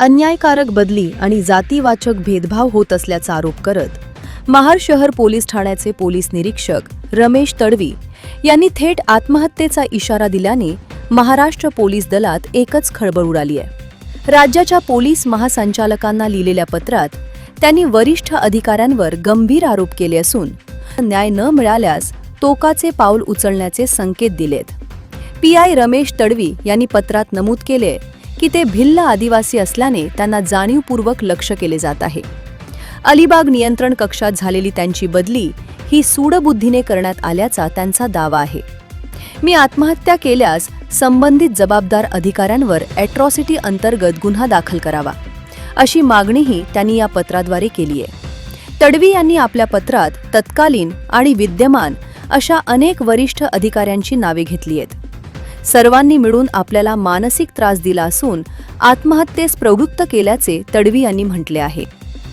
अन्यायकारक बदली आणि जातीवाचक भेदभाव होत असल्याचा आरोप करत महाड शहर पोलीस ठाण्याचे पोलीस निरीक्षक रमेश तडवी यांनी थेट आत्महत्येचा इशारा दिल्याने महाराष्ट्र पोलीस दलात एकच खळबळ उडाली आहे। राज्याच्या पोलीस महासंचालकांना लिहिलेल्या पत्रात त्यांनी वरिष्ठ अधिकाऱ्यांवर गंभीर आरोप केले असून न्याय न मिळाल्यास टोकाचे पाऊल उचलण्याचे संकेत दिलेत। पीआय रमेश तडवी यांनी पत्रात नमूद केले की ते भिल्ल आदिवासी असल्याने त्यांना जाणीवपूर्वक लक्ष केले जात आहे। अलिबाग नियंत्रण कक्षात झालेली त्यांची बदली ही सूडबुद्धीने करण्यात आल्याचा त्यांचा दावा आहे। मी आत्महत्या केल्यास संबंधित जबाबदार अधिकाऱ्यांवर अॅट्रॉसिटी अंतर्गत गुन्हा दाखल करावा, अशी मागणीही त्यांनी या पत्राद्वारे केली आहे। तडवी यांनी आपल्या पत्रात तत्कालीन आणि विद्यमान अशा अनेक वरिष्ठ अधिकाऱ्यांची नावे घेतली आहेत। सर्वांनी मिळून आपल्याला मानसिक त्रास दिला असून आत्महत्येस प्रवृत्त केल्याचे तडवी यांनी म्हटले आहे।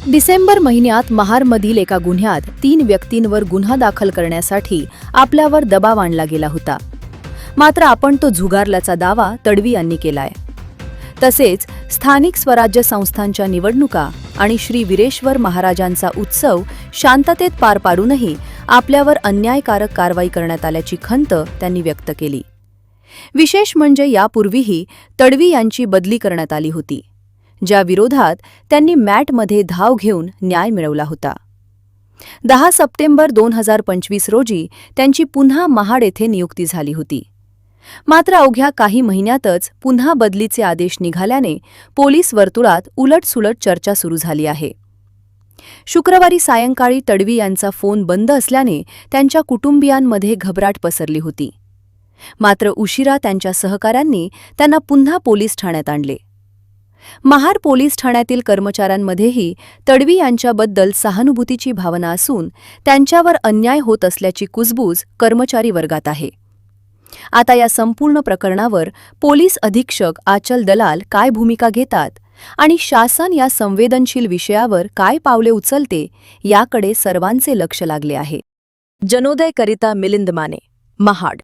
डिसेंबर महिन्यात महाडमधील एका गुन्ह्यात 3 व्यक्तींवर गुन्हा दाखल करण्यासाठी आपल्यावर दबाव आणला गेला होता, मात्र आपण तो झुगारल्याचा दावा तडवी यांनी केलाय। तसेच स्थानिक स्वराज्य संस्थांच्या निवडणुका आणि श्री वीरेश्वर महाराजांचा उत्सव शांततेत पार पाडूनही आपल्यावर अन्यायकारक कारवाई करण्यात आल्याची खंत त्यांनी व्यक्त केली। विशेष म्हणजे यापूर्वीही तडवी यांची बदली करण्यात आली होती, ज्या विरोधात त्यांनी मॅटमध्ये धाव घेऊन न्याय मिळवला होता। 10 सप्टेंबर 2025 रोजी त्यांची पुन्हा महाड येथे नियुक्ती झाली होती, मात्र अवघ्या काही महिन्यातच पुन्हा बदलीचे आदेश निघाल्याने पोलीस वर्तुळात उलटसुलट चर्चा सुरू झाली आहे। शुक्रवारी सायंकाळी तडवी यांचा फोन बंद असल्याने त्यांच्या कुटुंबियांमध्ये घबराट पसरली होती, मात्र उशिरा त्यांच्या सहकाऱ्यांनी त्यांना पुन्हा पोलीस ठाण्यात आणले। महाड पोलीस ठाण्यातील कर्मचाऱ्यांमध्येही तडवी यांच्याबद्दल सहानुभूतीची भावना असून त्यांच्यावर अन्याय होत असल्याची कुजबूज कर्मचारी वर्गात आहे। आता या संपूर्ण प्रकरणावर पोलीस अधीक्षक आचल दलाल काय भूमिका घेतात आणि शासन या संवेदनशील विषयावर काय पावले उचलते याकडे सर्वांचे लक्ष लागले आहे। जनोदयकरिता मिलिंद माने, महाड।